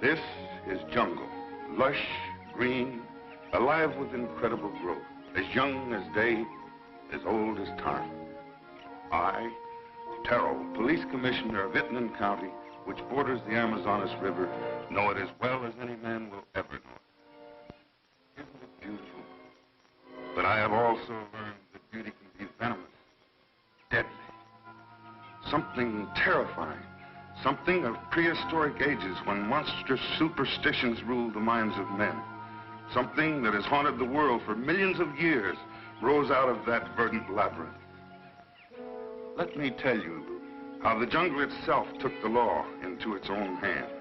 This is jungle, lush, green, alive with incredible growth, as young as day, as old as time. I, Terrell, Police Commissioner of Itnan County, which borders the Amazonas River, know it as well as any man will ever know it. Isn't it beautiful? But I have also learned that beauty can be venomous, deadly, something terrifying. Something of prehistoric ages when monstrous superstitions ruled the minds of men. Something that has haunted the world for millions of years rose out of that verdant labyrinth. Let me tell you how the jungle itself took the law into its own hands.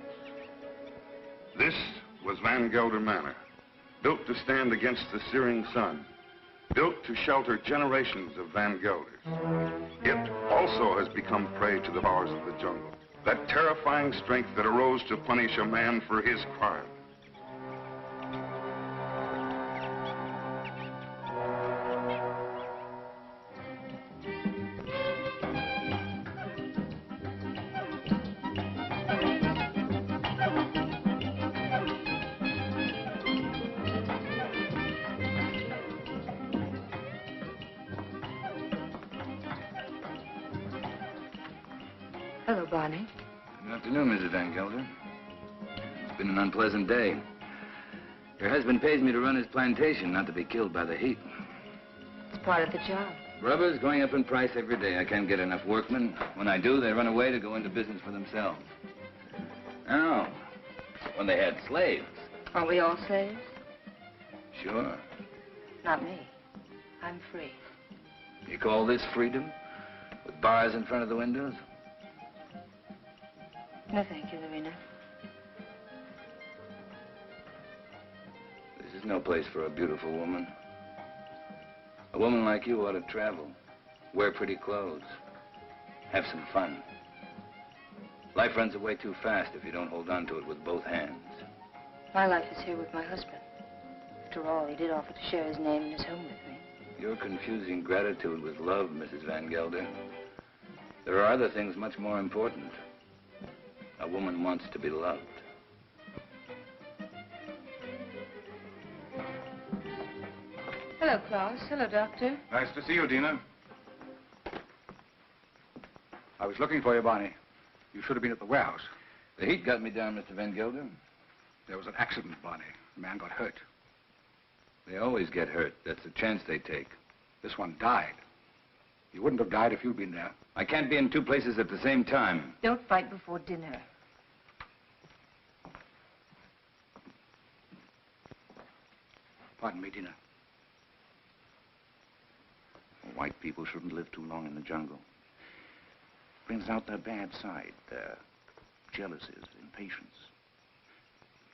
This was Van Gelder Manor, built to stand against the searing sun, built to shelter generations of Van Gelders. It also has become prey to the powers of the jungle. That terrifying strength that arose to punish a man for his crime. Hello, Barney. Good afternoon, Mrs. Van Gelder. It's been an unpleasant day. Your husband pays me to run his plantation, not to be killed by the heat. It's part of the job. Rubber's going up in price every day. I can't get enough workmen. When I do, they run away to go into business for themselves. Oh, when they had slaves. Aren't we all slaves? Sure. Not me. I'm free. You call this freedom? With bars in front of the windows? No, thank you, Lorena. This is no place for a beautiful woman. A woman like you ought to travel, wear pretty clothes, have some fun. Life runs away too fast if you don't hold on to it with both hands. My life is here with my husband. After all, he did offer to share his name and his home with me. You're confusing gratitude with love, Mrs. Van Gelder. There are other things much more important. A woman wants to be loved. Hello, Klaus. Hello, Doctor. Nice to see you, Dina. I was looking for you, Barney. You should have been at the warehouse. The heat got me down, Mr. Van Gelder. There was an accident, Barney. A man got hurt. They always get hurt. That's the chance they take. This one died. He wouldn't have died if you'd been there. I can't be in two places at the same time. Don't fight before dinner. Pardon me, Dina. White people shouldn't live too long in the jungle. Brings out their bad side, their jealousies, impatience.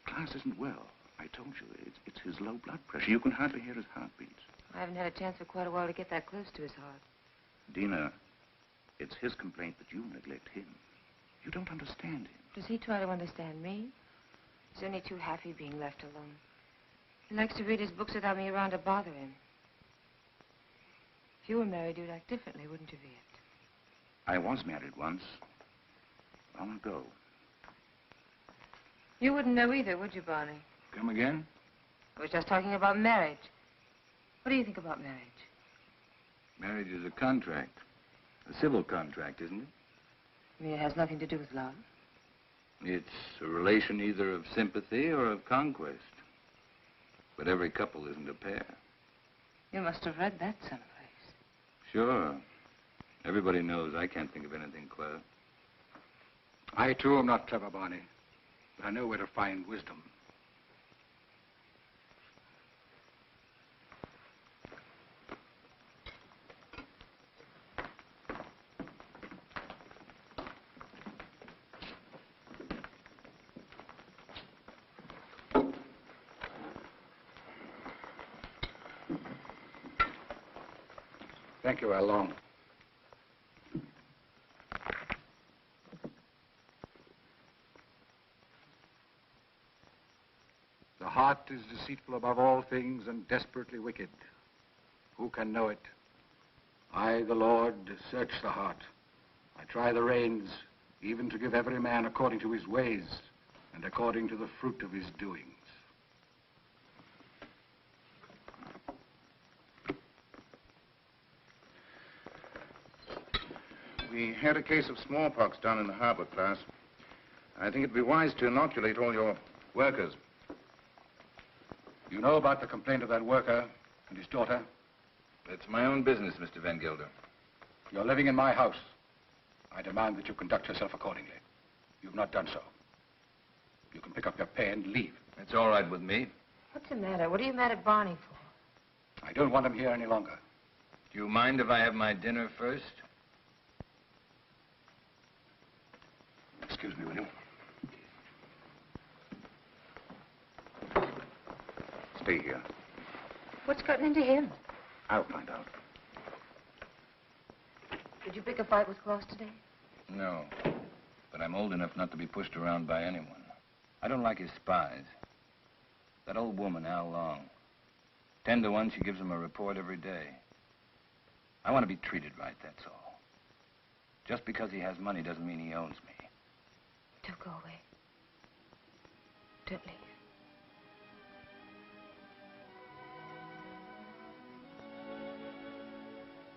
Klaus isn't well. I told you, it's his low blood pressure. You can hardly hear his heartbeats. I haven't had a chance for quite a while to get that close to his heart. Dina, it's his complaint that you neglect him. You don't understand him. Does he try to understand me? He's only too happy being left alone. He likes to read his books without me around to bother him. If you were married, you'd act differently, wouldn't you, Viet? I was married once. Long ago. You wouldn't know either, would you, Barney? Come again? I was just talking about marriage. What do you think about marriage? Marriage is a contract. A civil contract, isn't it? I mean, it has nothing to do with love. It's a relation either of sympathy or of conquest. But every couple isn't a pair. You must have read that someplace. Sure. Everybody knows I can't think of anything clever. I, too, am not clever, Barney. But I know where to find wisdom. Thank you, Along. The heart is deceitful above all things and desperately wicked. Who can know it? I, the Lord, search the heart. I try the reins, even to give every man according to his ways and according to the fruit of his doings. We had a case of smallpox down in the harbor, class. I think it'd be wise to inoculate all your workers. You know about the complaint of that worker and his daughter? It's my own business, Mr. Van Gelder. You're living in my house. I demand that you conduct yourself accordingly. You've not done so. You can pick up your pay and leave. It's all right with me. What's the matter? What are you mad at Barney for? I don't want him here any longer. Do you mind if I have my dinner first? Excuse me, will you? Stay here. What's gotten into him? I'll find out. Did you pick a fight with Claus today? No. But I'm old enough not to be pushed around by anyone. I don't like his spies. That old woman, Al Long. 10 to 1, she gives him a report every day. I want to be treated right, that's all. Just because he has money doesn't mean he owns me. Don't go away. Don't leave.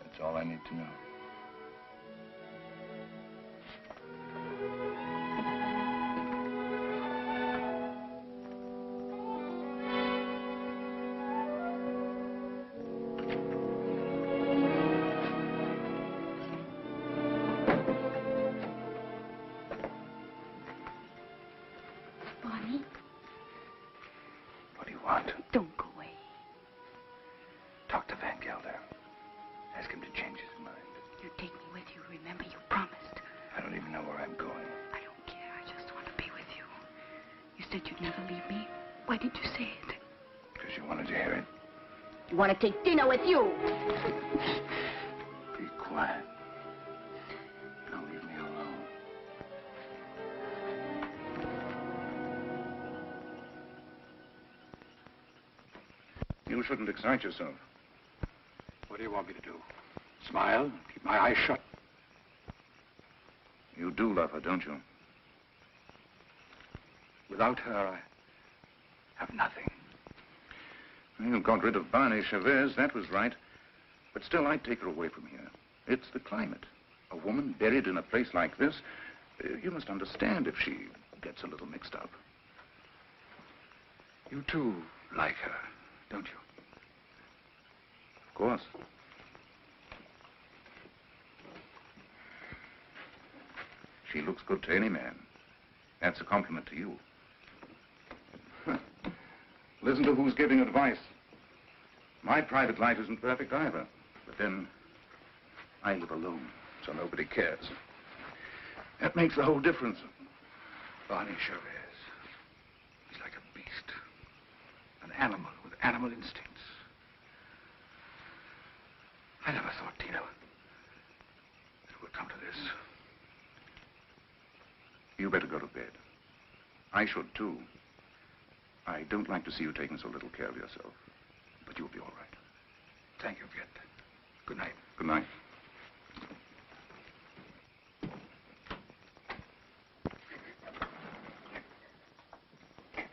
That's all I need to know. Barney? What do you want? Don't go away. Talk to Van Gelder. Ask him to change his mind. You take me with you. Remember, you promised. I don't even know where I'm going. I don't care. I just want to be with you. You said you'd never leave me. Why did you say it? Because you wanted to hear it. You want to take dinner with you. Be quiet. Now leave me alone. You shouldn't excite yourself. What do you want me to do? Smile? Keep my eyes shut? You do love her, don't you? Without her, I have nothing. You got rid of Barney Chavez, that was right. But still, I'd take her away from here. It's the climate. A woman buried in a place like this, you must understand if she gets a little mixed up. You, too, like her, don't you? Of course. She looks good to any man. That's a compliment to you. Listen to who's giving advice. My private life isn't perfect either. But then, I live alone, so nobody cares. That makes the whole difference. Barney Chavez. He's like a beast. An animal with animal instincts. I never thought, Dina, it would come to this. You better go to bed. I should, too. I don't like to see you taking so little care of yourself. But you'll be all right. Thank you, Viet. Good night. Good night.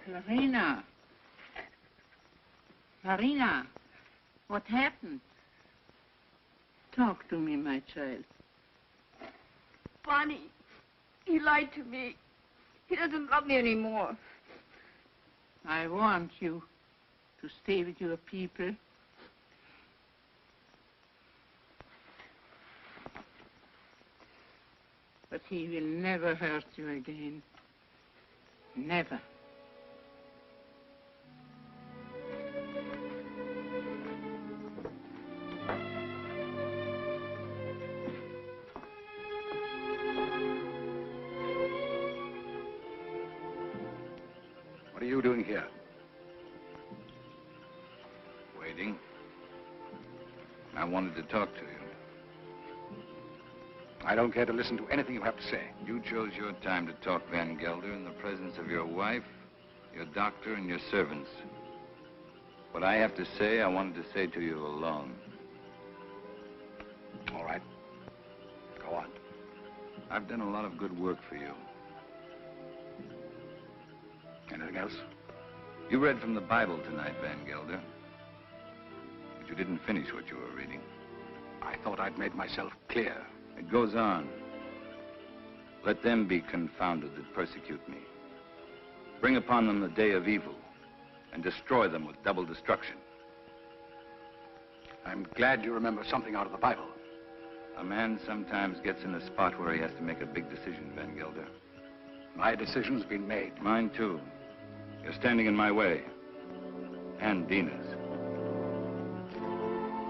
Marina. Marina, what happened? Talk to me, my child. Barney, he lied to me. He doesn't love me anymore. I want you to stay with your people. But he will never hurt you again. Never. What are you doing here? Waiting. I wanted to talk to you. I don't care to listen to anything you have to say. You chose your time to talk, Van Gelder, in the presence of your wife, your doctor, and your servants. What I have to say, I wanted to say to you alone. All right. Go on. I've done a lot of good work for you. Anything else? You read from the Bible tonight, Van Gelder. But you didn't finish what you were reading. I thought I'd made myself clear. It goes on. Let them be confounded that persecute me. Bring upon them the day of evil, and destroy them with double destruction. I'm glad you remember something out of the Bible. A man sometimes gets in a spot where he has to make a big decision, Van Gelder. My decision's been made. Mine, too. You're standing in my way. And Dina's.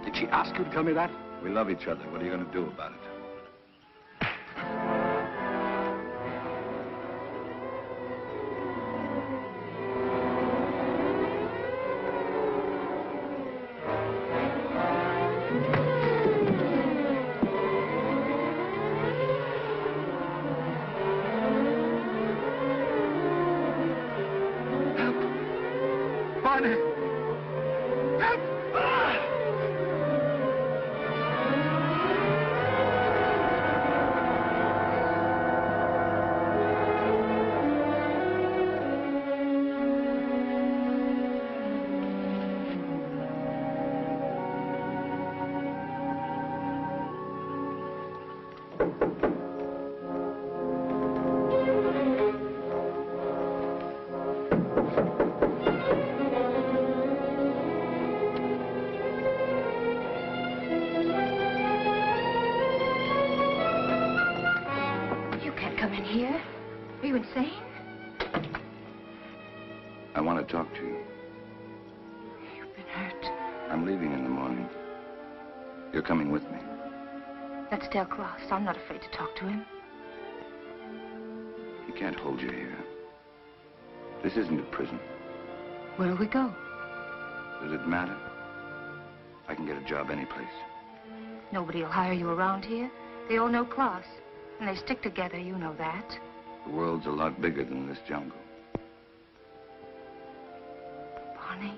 Did she ask you to tell me that? We love each other. What are you going to do about it? I want to talk to you. You've been hurt. I'm leaving in the morning. You're coming with me. That's Del Cross. I'm not afraid to talk to him. He can't hold you here. This isn't a prison. Where'll we go? Does it matter? I can get a job any place. Nobody will hire you around here. They all know Klaus. And they stick together, you know that. The world's a lot bigger than this jungle. Barney,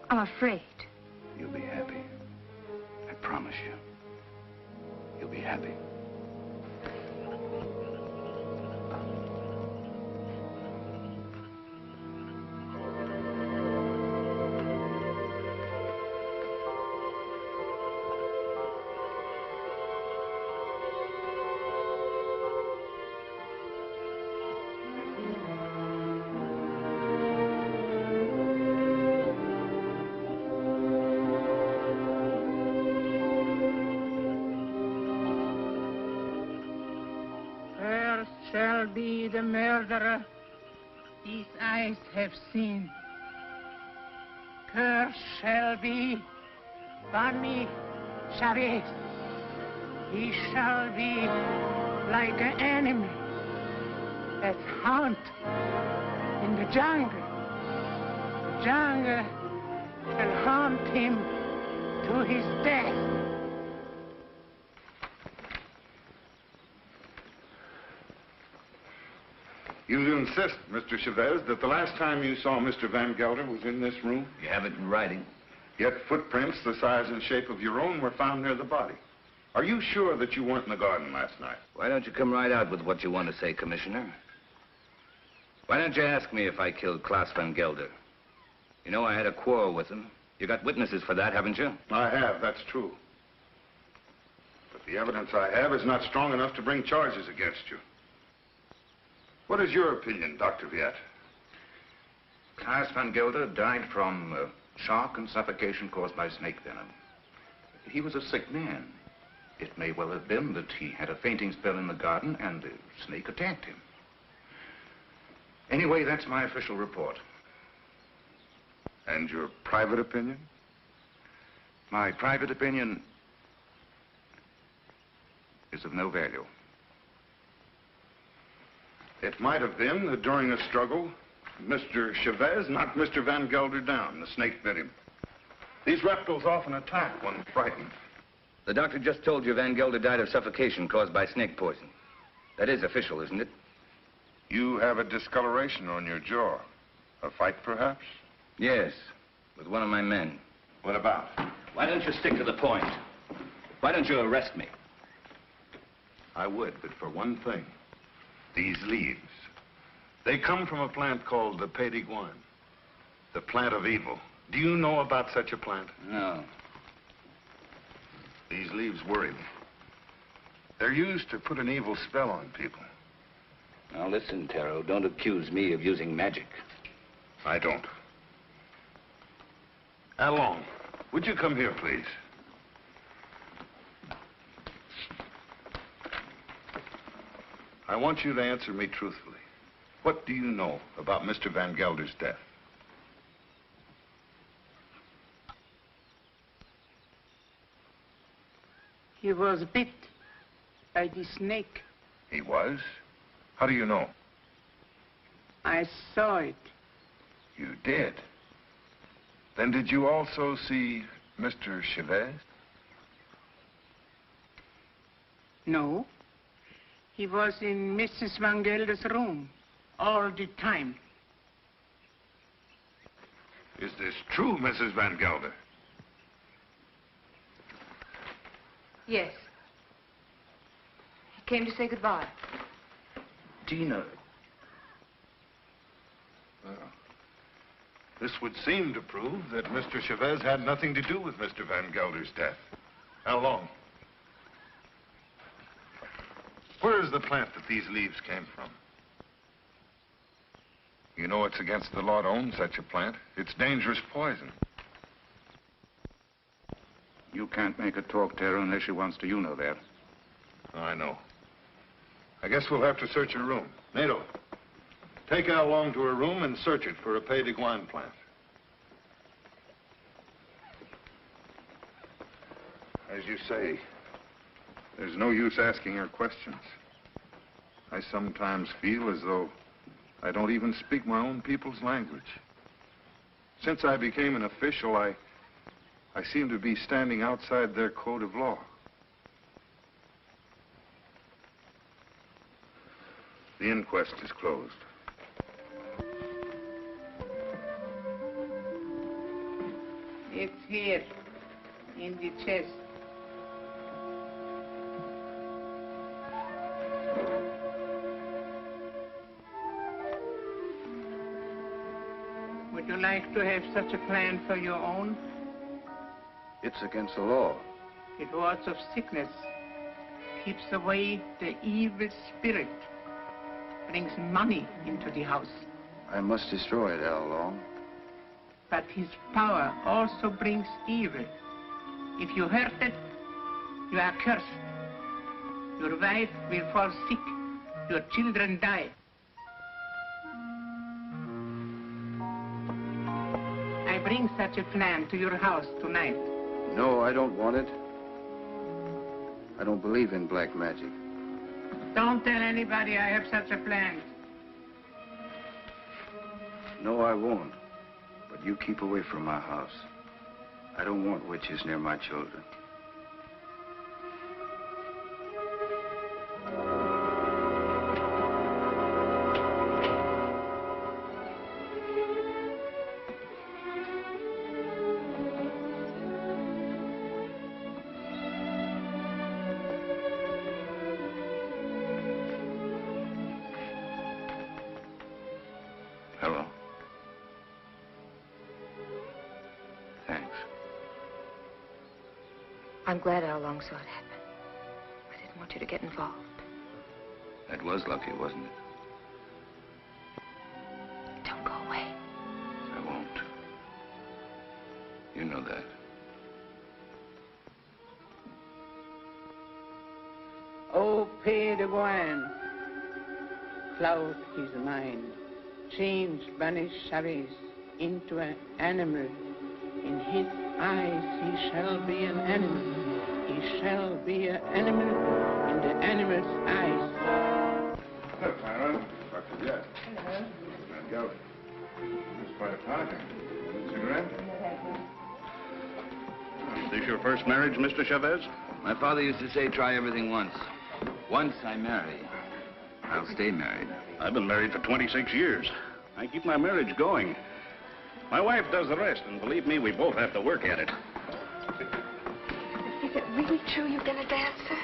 I'm afraid. You'll be happy. I promise you. You'll be happy. Shall be the murderer these eyes have seen. Cursed shall be Barney Chavez. He shall be like an animal that hunt in the jungle. The jungle shall hunt him to his death. You insist, Mr. Chavez, that the last time you saw Mr. Van Gelder was in this room? You have it in writing. Yet footprints the size and shape of your own were found near the body. Are you sure that you weren't in the garden last night? Why don't you come right out with what you want to say, Commissioner? Why don't you ask me if I killed Klaus Van Gelder? You know I had a quarrel with him. You got witnesses for that, haven't you? I have, that's true. But the evidence I have is not strong enough to bring charges against you. What is your opinion, Dr. Viet? Klaus Van Gelder died from shock and suffocation caused by snake venom. He was a sick man. It may well have been that he had a fainting spell in the garden and the snake attacked him. Anyway, that's my official report. And your private opinion? My private opinion is of no value. It might have been that during a struggle, Mr. Chavez knocked Mr. Van Gelder down. The snake bit him. These reptiles often attack when frightened. The doctor just told you Van Gelder died of suffocation caused by snake poison. That is official, isn't it? You have a discoloration on your jaw. A fight, perhaps? Yes, with one of my men. What about? Why don't you stick to the point? Why don't you arrest me? I would, but for one thing. These leaves. They come from a plant called the pédiguin, the plant of evil. Do you know about such a plant? No. These leaves worry me. They're used to put an evil spell on people. Now listen, Taro, don't accuse me of using magic. I don't. Allons, would you come here, please? I want you to answer me truthfully. What do you know about Mr. Van Gelder's death? He was bit by the snake. He was? How do you know? I saw it. You did? Then did you also see Mr. Chavez? No. He was in Mrs. Van Gelder's room all the time. Is this true, Mrs. Van Gelder? Yes. He came to say goodbye. Dina. Well, this would seem to prove that Mr. Chavez had nothing to do with Mr. Van Gelder's death. How long? Where is the plant that these leaves came from? You know it's against the law to own such a plant. It's dangerous poison. You can't make her talk, Tara, unless she wants to. You know that. I know. I guess we'll have to search her room. Nato, take Al along to her room and search it for a pédiguin plant. As you say, there's no use asking her questions. I sometimes feel as though I don't even speak my own people's language. Since I became an official, I seem to be standing outside their code of law. The inquest is closed. It's here, in the chest. Would you like to have such a plan for your own? It's against the law. It wards of sickness, keeps away the evil spirit, brings money into the house. I must destroy it, Al Long. But his power also brings evil. If you hurt it, you are cursed. Your wife will fall sick. Your children die. I bring such a plan to your house tonight. No, I don't want it. I don't believe in black magic. Don't tell anybody I have such a plan. No, I won't. But you keep away from my house. I don't want witches near my children. I'm glad I long saw it happen. I didn't want you to get involved. That was lucky, wasn't it? Don't go away. I won't. You know that. Oh, Pay de Goin, cloud his mind, changed Barney Chavez into an animal. In his eyes he shall be an animal. He shall be an animal in the animal's eyes. Hello, Clara. Dr. Jett. Hello. Van Gelder. It's quite a party. Cigarette? Is this your first marriage, Mr. Chavez? My father used to say, try everything once. Once I marry, I'll stay married. I've been married for 26 years. I keep my marriage going. My wife does the rest, and believe me, we both have to work at it. Is it really true you've been a dancer?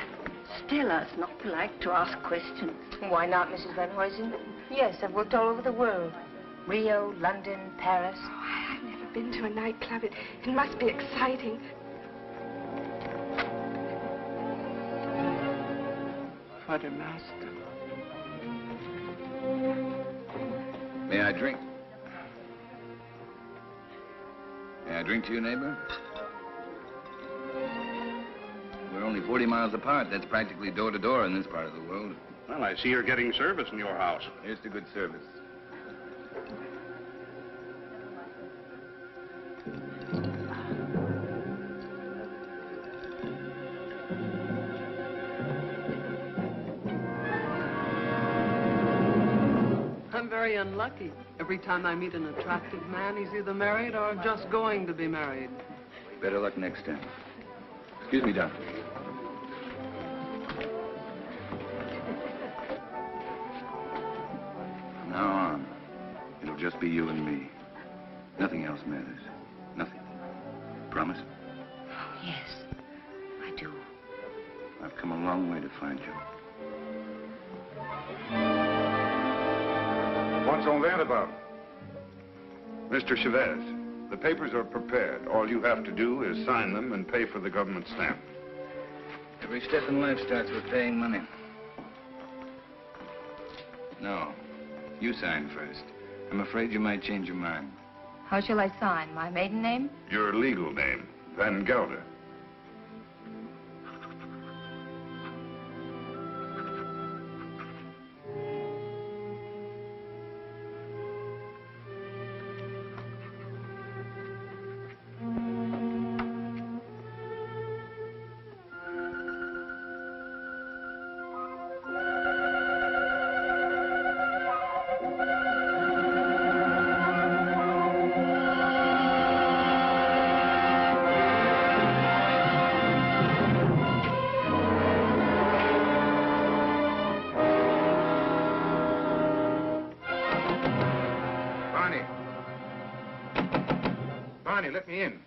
Still, it's not polite to ask questions. Why not, Mrs. Van Huysen? Yes, I've worked all over the world. Rio, London, Paris. Oh, I've never been to a nightclub. It must be exciting. For the master. May I drink? May I drink to you, neighbor? We're only 40 miles apart. That's practically door to door in this part of the world. Well, I see you're getting service in your house. Here's to good service. I'm very unlucky. Every time I meet an attractive man, he's either married or just going to be married. Better luck next time. Excuse me, doctor. From now on, it'll just be you and me. Nothing else matters. Nothing. Promise? Yes, I do. I've come a long way to find you. What's all that about? Mr. Chavez, the papers are prepared. All you have to do is sign them and pay for the government stamp. Every step in life starts with paying money. No, you sign first. I'm afraid you might change your mind. How shall I sign? My maiden name? Your legal name, Van Gelder. Barney, let me in.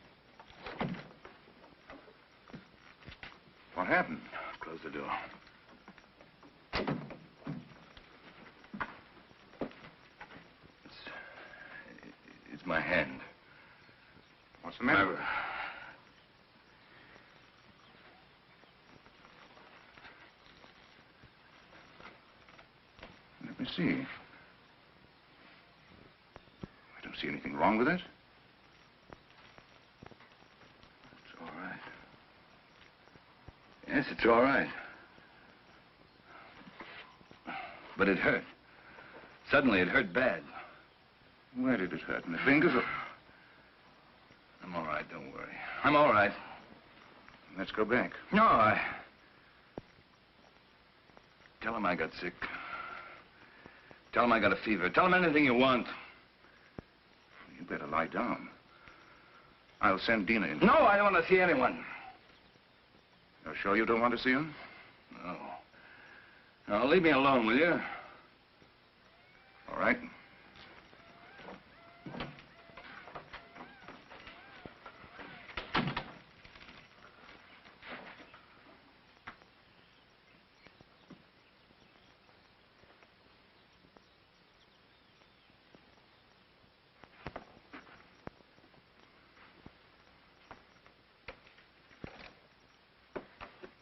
What happened? Close the door. It's my hand. What's the matter? Let me see. I don't see anything wrong with it. It's all right. Yes, it's all right. But it hurt. Suddenly, it hurt bad. Where did it hurt? In the fingers or... I'm all right, don't worry. I'm all right. Let's go back. No, Tell him I got sick. Tell him I got a fever. Tell him anything you want. You better lie down. I'll send Dina in. No, I don't want to see anyone. You're sure you don't want to see him? No. No, leave me alone, will you? All right.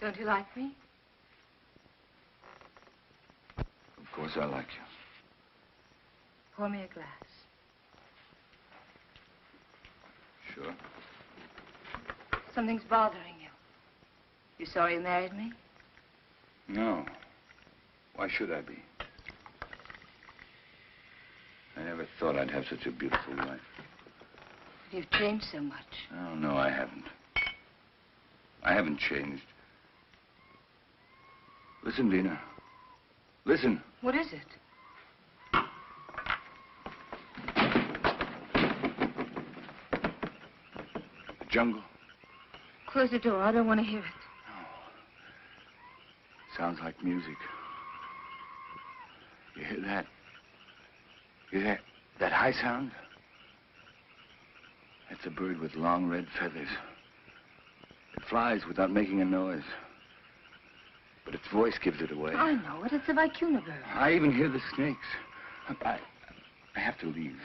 Don't you like me? Of course I like you. Pour me a glass. Sure. Something's bothering you. You sorry you married me? No. Why should I be? I never thought I'd have such a beautiful wife. You've changed so much. Oh, no, I haven't. I haven't changed. Listen, Dina. Listen. What is it? The jungle. Close the door. I don't want to hear it. No. Sounds like music. You hear that? You hear that high sound? That's a bird with long red feathers. It flies without making a noise. But its voice gives it away. I know it. It's the vicuna bird. I even hear the snakes. I have to leave.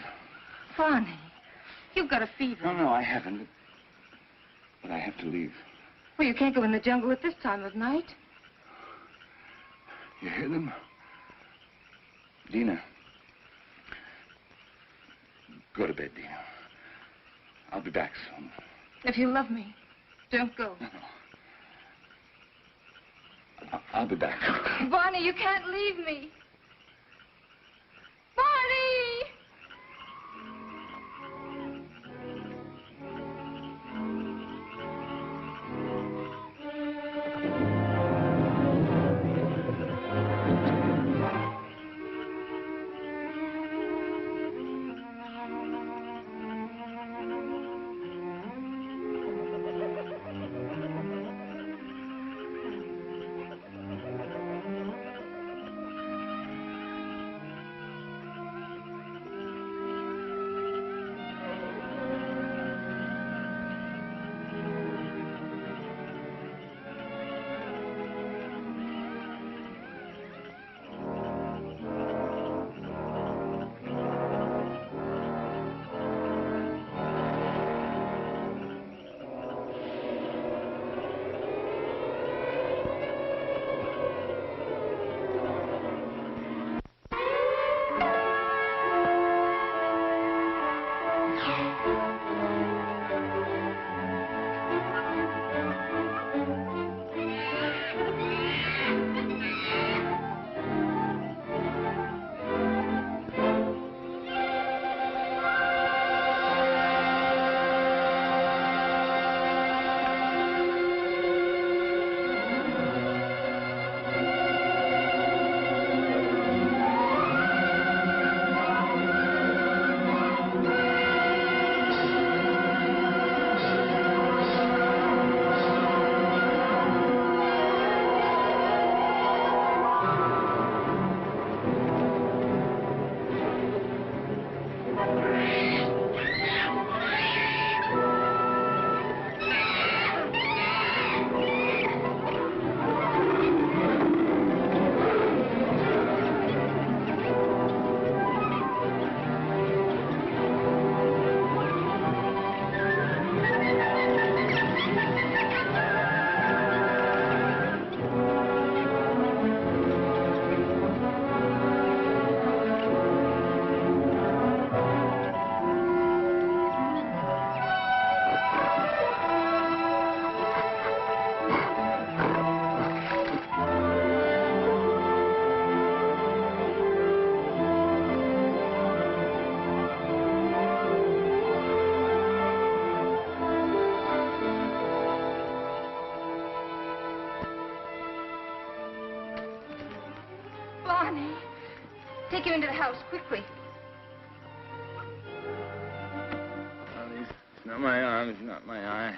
Barney, you've got a fever. No, I haven't. But I have to leave. Well, you can't go in the jungle at this time of night. You hear them? Dina. Go to bed, Dina. I'll be back soon. If you love me, don't go. No. I'll be back. Barney, you can't leave me. Barney! Barney, take him into the house, quickly. It's not my arm, it's not my eye.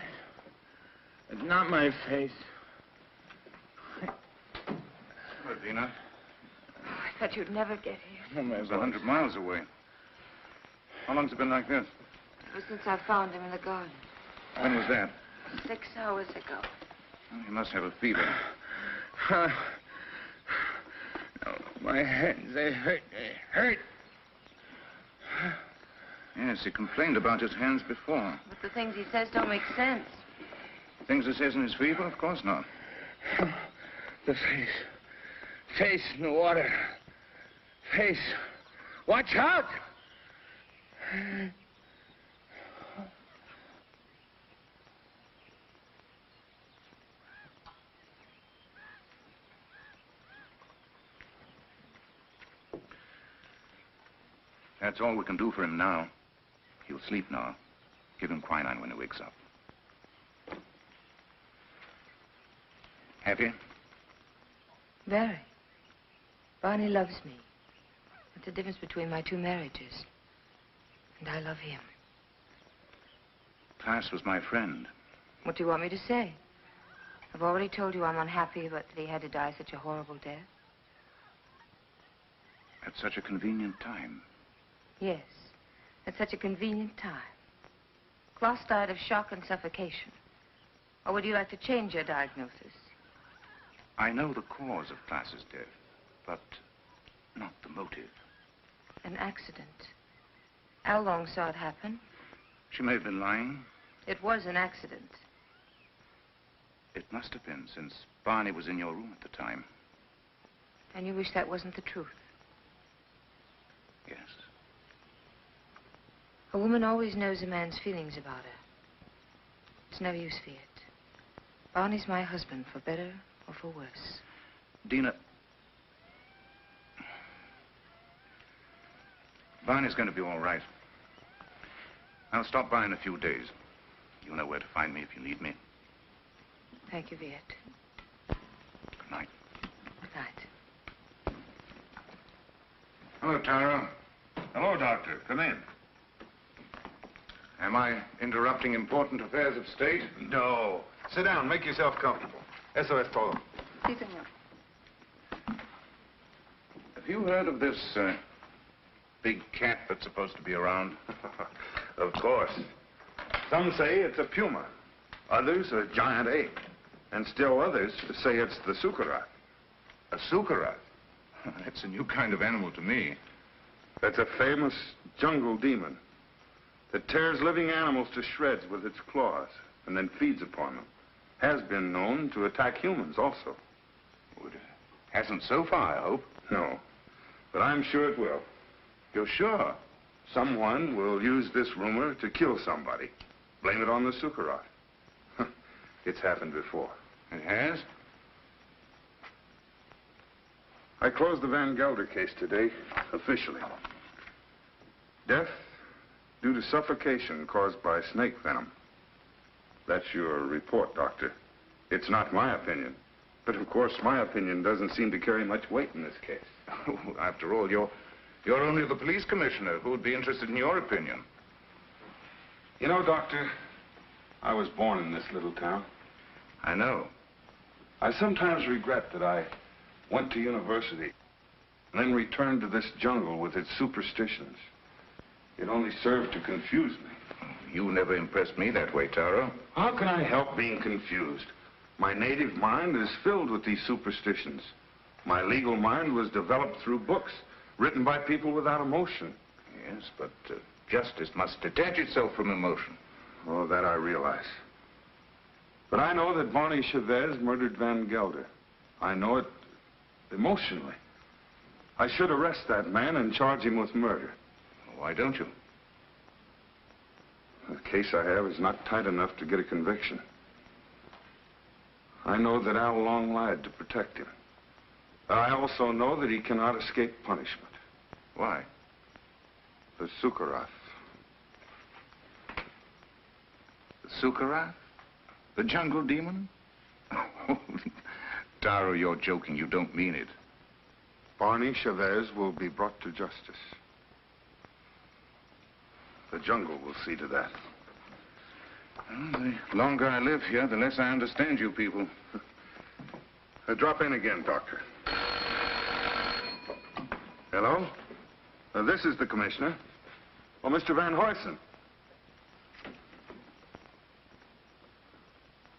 It's not my face. Hello, Dina. I thought you'd never get here. Oh, my It was 100 miles away. How long's it been like this? Ever since I found him in the garden. When was that? 6 hours ago. Well, you must have a fever. No, my hands, they hurt. They hurt. Yes, he complained about his hands before. But the things he says don't make sense. Things he says in his fever? Of course not. The face. Face in the water. Face. Watch out! That's all we can do for him now. He'll sleep now. Give him quinine when he wakes up. Happy? Very. Barney loves me. That's the difference between my two marriages. And I love him. Klaas was my friend. What do you want me to say? I've already told you I'm unhappy about that he had to die such a horrible death. At such a convenient time. Yes, at such a convenient time. Klaas died of shock and suffocation. Or would you like to change your diagnosis? I know the cause of Klaas's death, but not the motive. An accident. How long saw it happen? She may have been lying. It was an accident. It must have been, since Barney was in your room at the time. And you wish that wasn't the truth? Yes. A woman always knows a man's feelings about her. It's no use, Fiat. Barney's my husband, for better or for worse. Dina... Barney's going to be all right. I'll stop by in a few days. You know where to find me if you need me. Thank you, Viet. Good night. Good night. Hello, Tara. Hello, Doctor. Come in. Am I interrupting important affairs of state? No. Sit down. Make yourself comfortable. Eso es todo. Sí, señor. Have you heard of this big cat that's supposed to be around? Of course. Some say it's a puma. Others a giant ape. And still others say it's the sukarat. A sukarat? That's a new kind of animal to me. That's a famous jungle demon that tears living animals to shreds with its claws and then feeds upon them. Has been known to attack humans also. It hasn't so far, I hope. No, but I'm sure it will. You're sure? Someone will use this rumor to kill somebody. Blame it on the sukarat. It's happened before. It has? I closed the Van Gelder case today, officially. Death due to suffocation caused by snake venom. That's your report, Doctor. It's not my opinion. But of course, my opinion doesn't seem to carry much weight in this case. After all, you're only the police commissioner. Who would be interested in your opinion? You know, Doctor, I was born in this little town. I know. I sometimes regret that I went to university and then returned to this jungle with its superstitions. It only served to confuse me. You never impressed me that way, Taro. How can I help being confused? My native mind is filled with these superstitions. My legal mind was developed through books written by people without emotion. Yes, but justice must detach itself from emotion. Oh, that I realize. But I know that Barney Chavez murdered Van Gelder. I know it emotionally. I should arrest that man and charge him with murder. Why don't you? The case I have is not tight enough to get a conviction. I know that Al Long lied to protect him. I also know that he cannot escape punishment. Why? The sukarat. The sukarat? The jungle demon? Taro, you're joking. You don't mean it. Barney Chavez will be brought to justice. The jungle will see to that. Well, the longer I live here, the less I understand you people. Drop in again, Doctor. Hello? This is the commissioner. Oh, Mr. Van Huysen.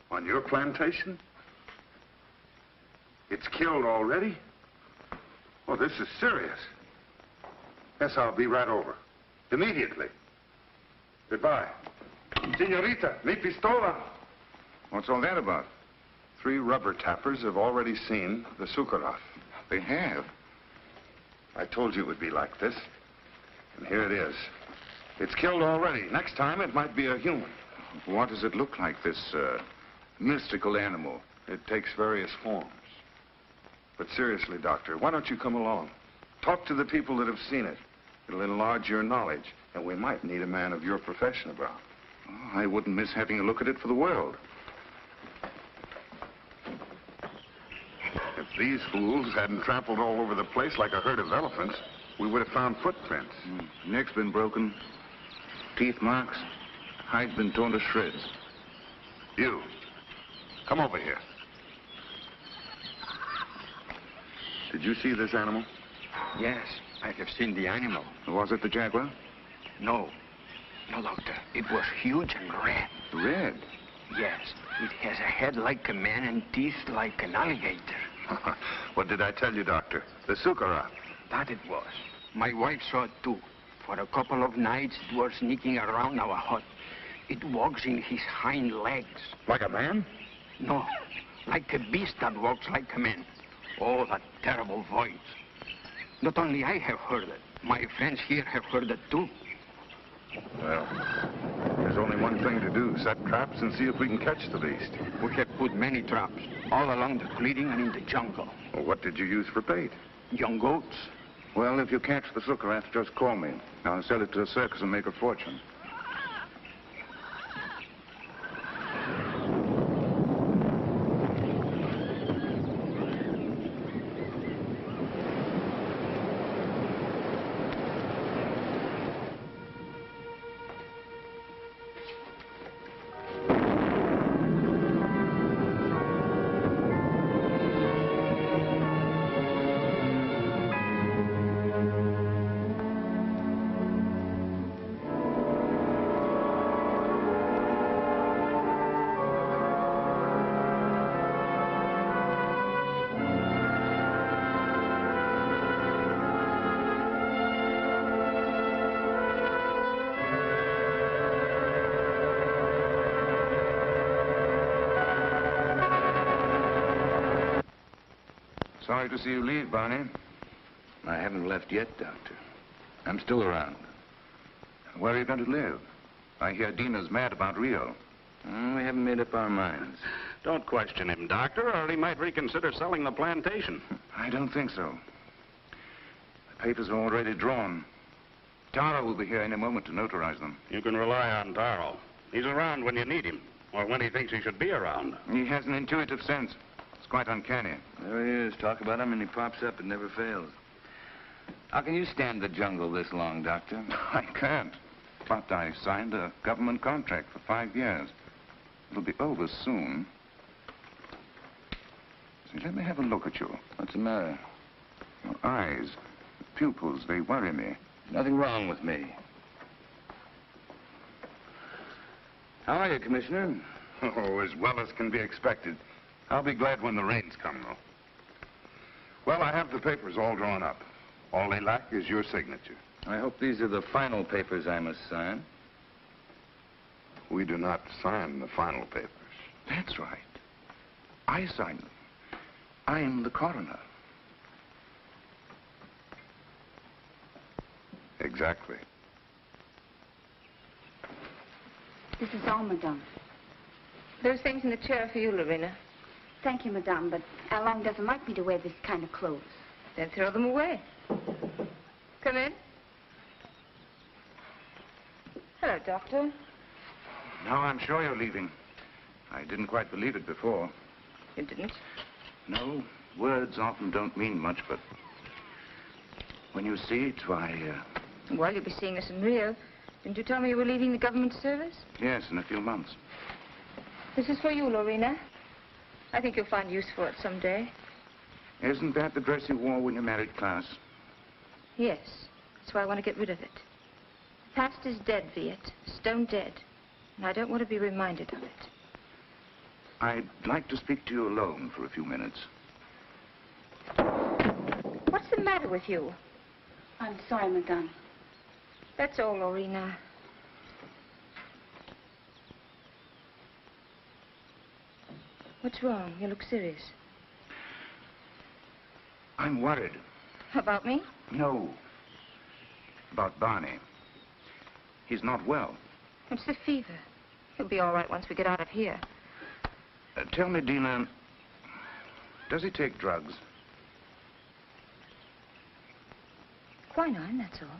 On your plantation? It's killed already? Oh, this is serious. Yes, I'll be right over. Immediately. Goodbye. Senorita, mi pistola. What's all that about? 3 rubber tappers have already seen the Sukaroff. They have? I told you it would be like this. And here it is. It's killed already. Next time, it might be a human. What does it look like, this mystical animal? It takes various forms. But seriously, Doctor, why don't you come along? Talk to the people that have seen it. It'll enlarge your knowledge, and we might need a man of your profession about. Oh, I wouldn't miss having a look at it for the world. If these fools hadn't trampled all over the place like a herd of elephants, we would have found footprints. Neck's been broken, teeth marks, hide's been torn to shreds. You, come over here. Did you see this animal? Yes, I have seen the animal. Was it the jaguar? No. No, Doctor. It was huge and red. Red? Yes. It has a head like a man and teeth like an alligator. What did I tell you, Doctor? The Sukaroff. That it was. My wife saw it too. For a couple of nights, it was sneaking around our hut. It walks in his hind legs. Like a man? No. Like a beast that walks like a man. Oh, that terrible voice. Not only I have heard it, my friends here have heard it too. Well, there's only one thing to do. Set traps and see if we can catch the beast. We have put many traps, all along the clearing and in the jungle. Well, what did you use for bait? Young goats. Well, if you catch the Sukaroff, just call me. I'll sell it to a circus and make a fortune. Sorry to see you leave, Barney. I haven't left yet, Doctor. I'm still around. Where are you going to live? I hear Dina's mad about Rio. We haven't made up our minds. Don't question him, Doctor, or he might reconsider selling the plantation. I don't think so. The papers are already drawn. Taro will be here any moment to notarize them. You can rely on Taro. He's around when you need him, or when he thinks he should be around. He has an intuitive sense. It's quite uncanny. There he is. Talk about him and he pops up. It never fails. How can you stand the jungle this long, Doctor? I can't. But I signed a government contract for 5 years. It'll be over soon. See, let me have a look at you. What's the matter? Your eyes, the pupils, they worry me. Nothing wrong with me. How are you, Commissioner? Oh, as well as can be expected. I'll be glad when the rains come, though. Well, I have the papers all drawn up. All they lack is your signature. I hope these are the final papers I must sign. We do not sign the final papers. That's right. I sign them. I'm the coroner. Exactly. This is all, madame. Those things in the chair for you, Lorena. Thank you, madame, but Alain doesn't like me to wear this kind of clothes. Then throw them away. Come in. Hello, Doctor. Now I'm sure you're leaving. I didn't quite believe it before. You didn't? No, words often don't mean much, but when you see it, why, Well, you'll be seeing us in Rio. Didn't you tell me you were leaving the government service? yes, in a few months. This is for you, Lorena. I think you'll find use for it someday. Isn't that the dress you wore when you married Klaus? Yes. That's why I want to get rid of it. The past is dead, Viet. Stone dead. And I don't want to be reminded of it. I'd like to speak to you alone for a few minutes. What's the matter with you? I'm sorry, madame. That's all, Lorena. What's wrong? You look serious. I'm worried. About me? No. About Barney. He's not well. It's the fever. He'll be all right once we get out of here. Tell me, Dina, does he take drugs? Quinine, that's all.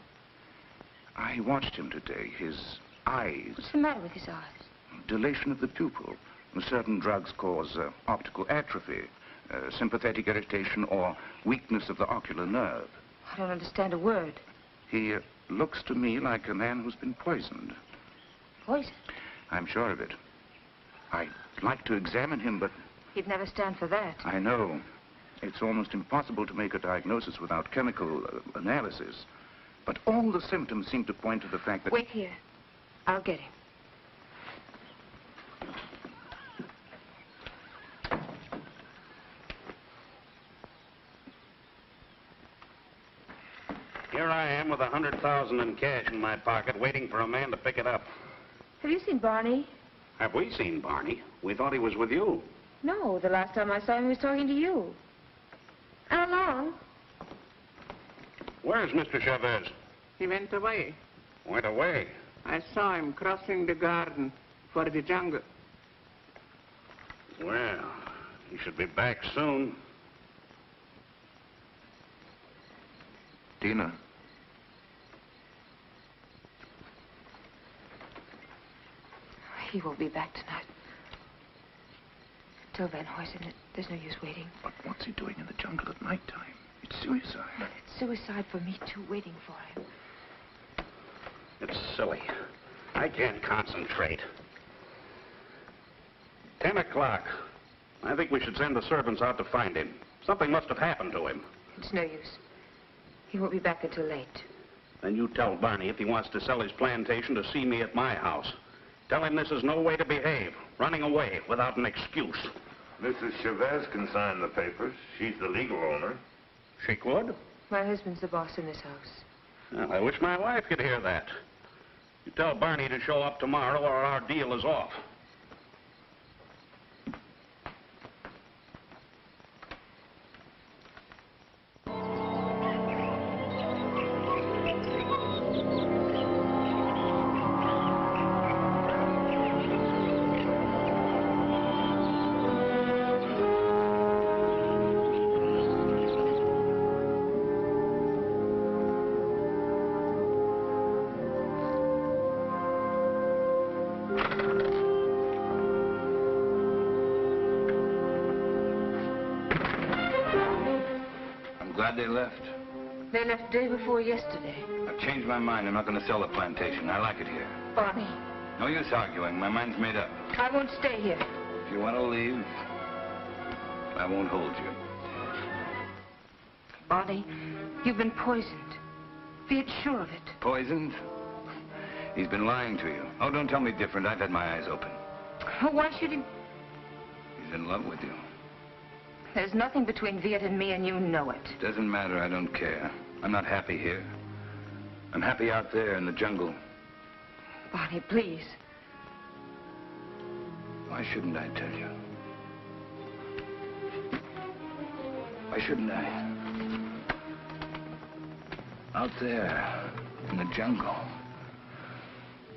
I watched him today. His eyes. What's the matter with his eyes? Dilation of the pupil. Certain drugs cause optical atrophy, sympathetic irritation, or weakness of the ocular nerve. I don't understand a word. He looks to me like a man who's been poisoned. Poisoned? I'm sure of it. I'd like to examine him, but... He'd never stand for that. I know. It's almost impossible to make a diagnosis without chemical analysis. But all the symptoms seem to point to the fact that... Wait here. I'll get him. Here I am with $100,000 in cash in my pocket, waiting for a man to pick it up. Have you seen Barney? Have we seen Barney? We thought he was with you. No, the last time I saw him, he was talking to you. How long? Where's Mr. Chavez? He went away. Went away? I saw him crossing the garden for the jungle. Well, he should be back soon. Dina. He won't be back tonight. Tell Van Huysen there's no use waiting. But what's he doing in the jungle at nighttime? It's suicide. It's suicide for me, too, waiting for him. It's silly. I can't concentrate. 10 o'clock. I think we should send the servants out to find him. Something must have happened to him. It's no use. He won't be back until late. Then you tell Barney if he wants to sell his plantation to see me at my house. Tell him this is no way to behave, running away without an excuse. Mrs. Chavez can sign the papers. She's the legal owner. She could? My husband's the boss in this house. Well, I wish my wife could hear that. You tell Barney to show up tomorrow or our deal is off. They left. They left day before yesterday. I've changed my mind. I'm not going to sell the plantation. I like it here. Barney. No use arguing. My mind's made up. I won't stay here. If you want to leave, I won't hold you. Barney, you've been poisoned. Be sure of it. Poisoned? He's been lying to you. Oh, don't tell me different. I've had my eyes open. Why should he... He's in love with you. There's nothing between Viet and me, and you know it. Doesn't matter. I don't care. I'm not happy here. I'm happy out there in the jungle. Barney, please. Why shouldn't I tell you? Why shouldn't I? Out there in the jungle.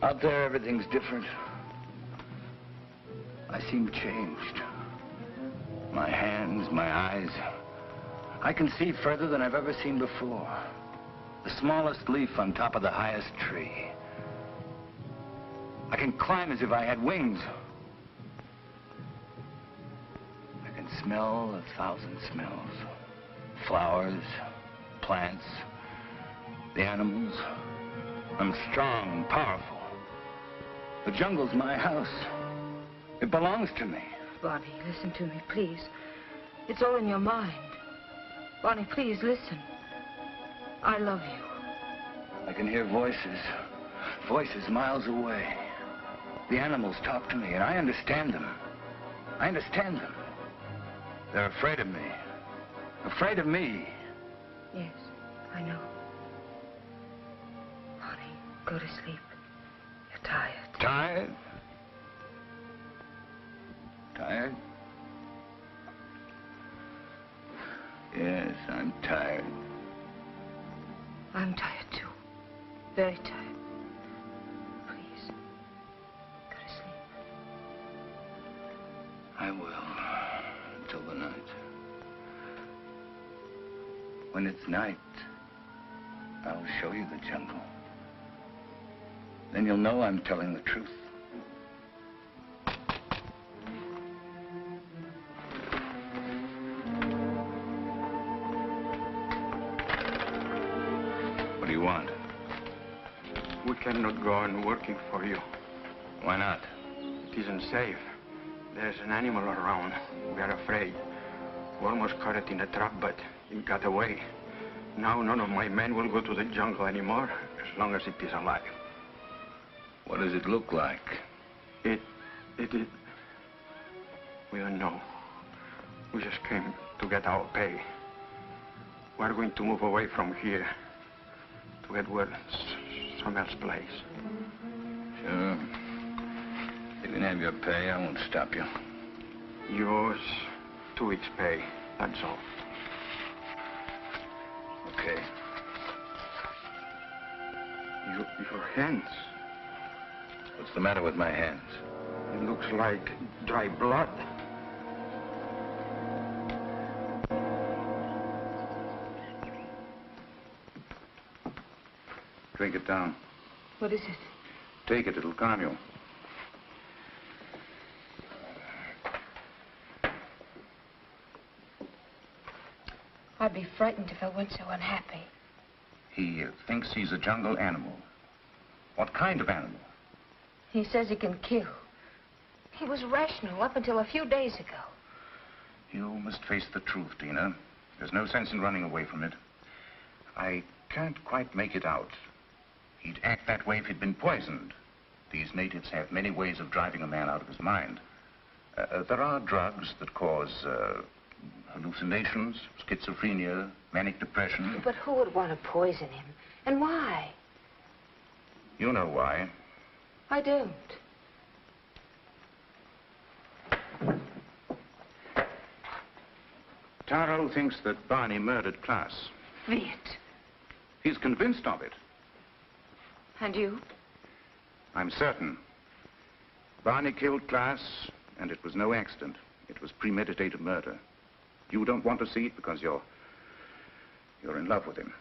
Out there, everything's different. I seem changed. My hands, my eyes. I can see further than I've ever seen before. The smallest leaf on top of the highest tree. I can climb as if I had wings. I can smell 1,000 smells. Flowers, plants, the animals. I'm strong and powerful. The jungle's my house. It belongs to me. Barney, listen to me, please. It's all in your mind. Barney, please, listen. I love you. I can hear voices. Voices miles away. The animals talk to me, and I understand them. I understand them. They're afraid of me. Afraid of me. Yes, I know. Barney, go to sleep. You're tired. Tired? Tired? I'm tired, too. Very tired. Please, go to sleep. I will, until the night. When it's night, I'll show you the jungle. Then you'll know I'm telling the truth. What do you want? We cannot go on working for you. Why not? It isn't safe. There's an animal around. We are afraid. We almost caught it in a trap, but it got away. Now none of my men will go to the jungle anymore, as long as it is alive. What does it look like? It... We don't know. We just came to get our pay. We're going to move away from here to get where some else place. Sure. You can have your pay. I won't stop you. Yours, 2 weeks' pay. That's all. Okay. Your hands. What's the matter with my hands? It looks like dry blood. Drink it down. What is it? Take it, it'll calm you. I'd be frightened if I weren't so unhappy. He thinks he's a jungle animal. What kind of animal? He says he can kill. He was rational up until a few days ago. You must face the truth, Dina. There's no sense in running away from it. I can't quite make it out. He'd act that way if he'd been poisoned. These natives have many ways of driving a man out of his mind. There are drugs that cause hallucinations, schizophrenia, manic depression. But who would want to poison him? And why? You know why. I don't. Taro thinks that Barney murdered Klaas. Viet. He's convinced of it. And you? I'm certain. Barney killed Klaas, and it was no accident. It was premeditated murder. You don't want to see it because you're in love with him.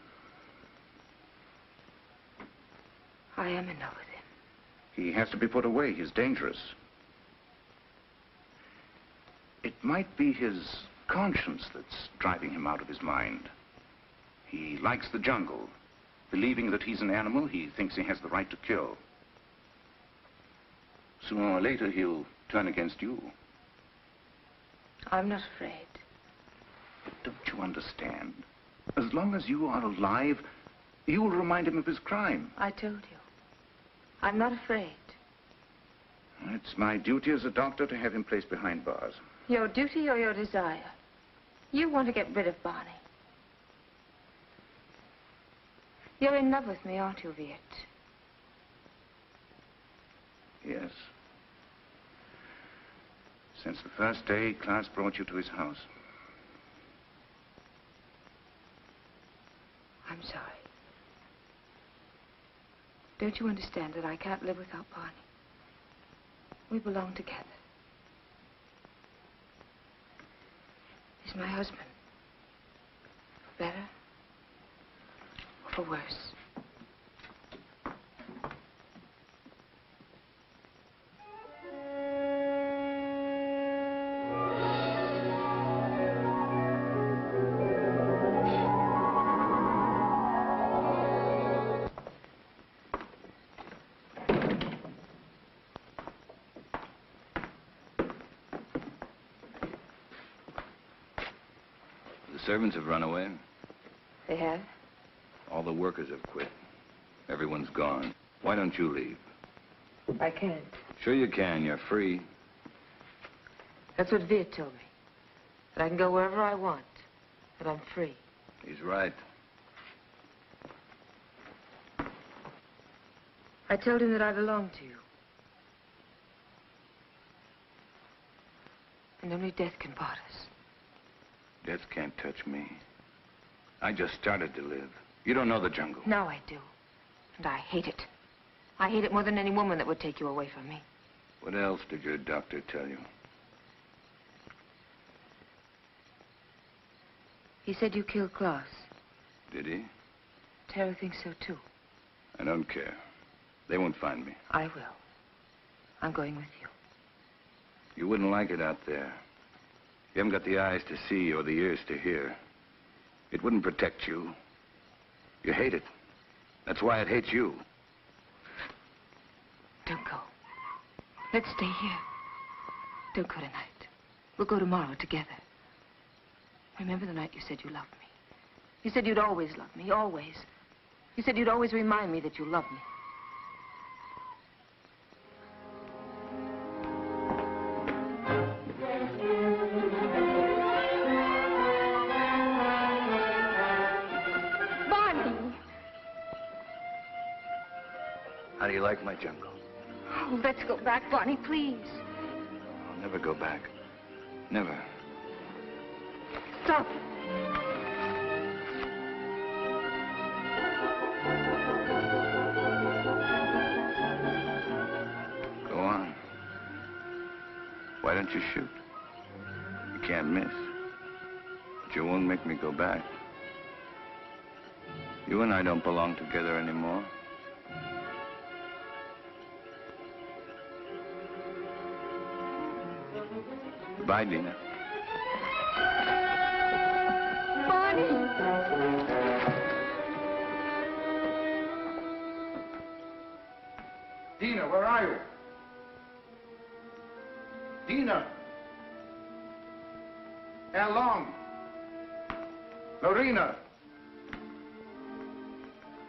I am in love with him. He has to be put away. He's dangerous. It might be his conscience that's driving him out of his mind. He likes the jungle. Believing that he's an animal, he thinks he has the right to kill. Sooner or later, he'll turn against you. I'm not afraid. But don't you understand? As long as you are alive, you'll remind him of his crime. I told you. I'm not afraid. It's my duty as a doctor to have him placed behind bars. Your duty or your desire? You want to get rid of Barney. You're in love with me, aren't you, Viet? Yes. Since the first day Klaas brought you to his house. I'm sorry. Don't you understand that I can't live without Barney? We belong together. He's my husband. For better or for worse. The servants have run away. They have? All the workers have quit. Everyone's gone. Why don't you leave? I can't. Sure you can. You're free. That's what Viet told me. That I can go wherever I want. That I'm free. He's right. I told him that I belong to you. And only death can part us. Death can't touch me. I just started to live. You don't know the jungle. Now I do. And I hate it. I hate it more than any woman that would take you away from me. What else did your doctor tell you? He said you killed Klaus. Did he? Tara thinks so, too. I don't care. They won't find me. I will. I'm going with you. You wouldn't like it out there. You haven't got the eyes to see or the ears to hear. It wouldn't protect you. You hate it. That's why it hates you. Don't go. Let's stay here. Don't go tonight. We'll go tomorrow together. Remember the night you said you loved me? You said you'd always love me, always. You said you'd always remind me that you loved me. Barney! How do you like my jungle? Oh, let's go back, Barney, please. I'll never go back. Never. Stop. Go on. Why don't you shoot? You can't miss. But you won't make me go back. You and I don't belong together anymore. Goodbye, Dina. Dina, where are you? Dina! How long? Lorena!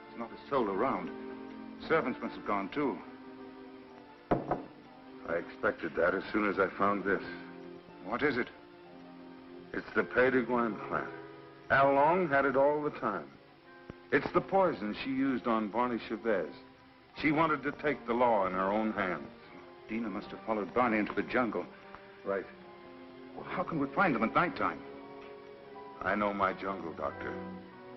There's not a soul around. Servants must have gone too. I expected that as soon as I found this. What is it? It's the Pays de Guin plant. Al Long had it all the time. It's the poison she used on Barney Chavez. She wanted to take the law in her own hands. Dina must have followed Barney into the jungle. Right. Well, how can we find them at nighttime? I know my jungle, Doctor.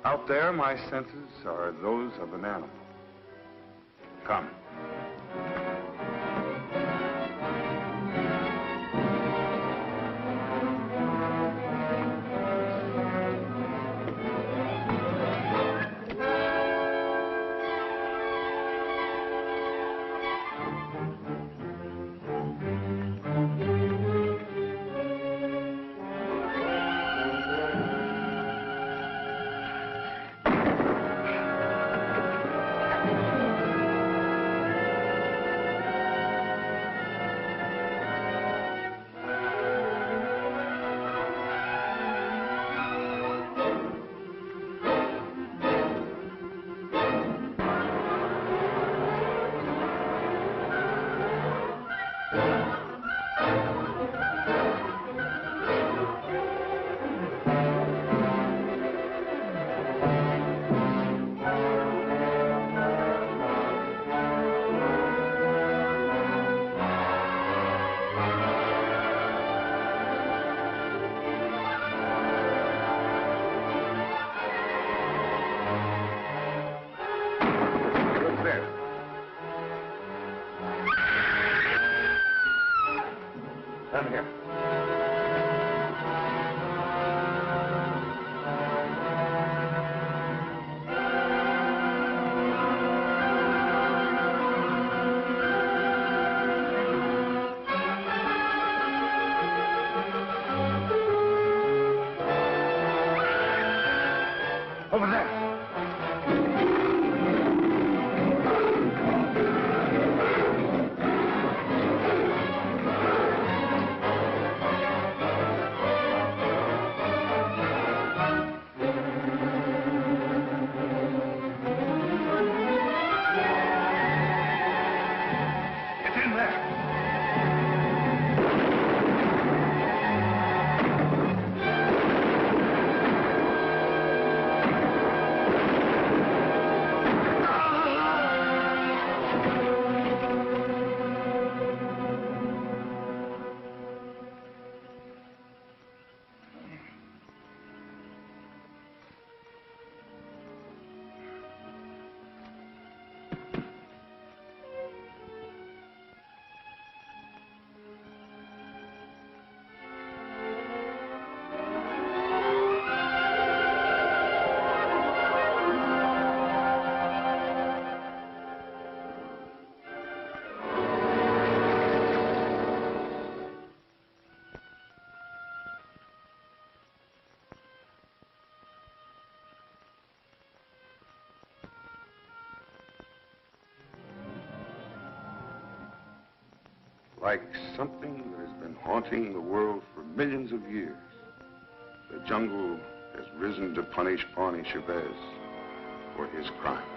Out there, my senses are those of an animal. Come. Come here. Over there. like something that has been haunting the world for millions of years. The jungle has risen to punish Barney Chavez for his crime.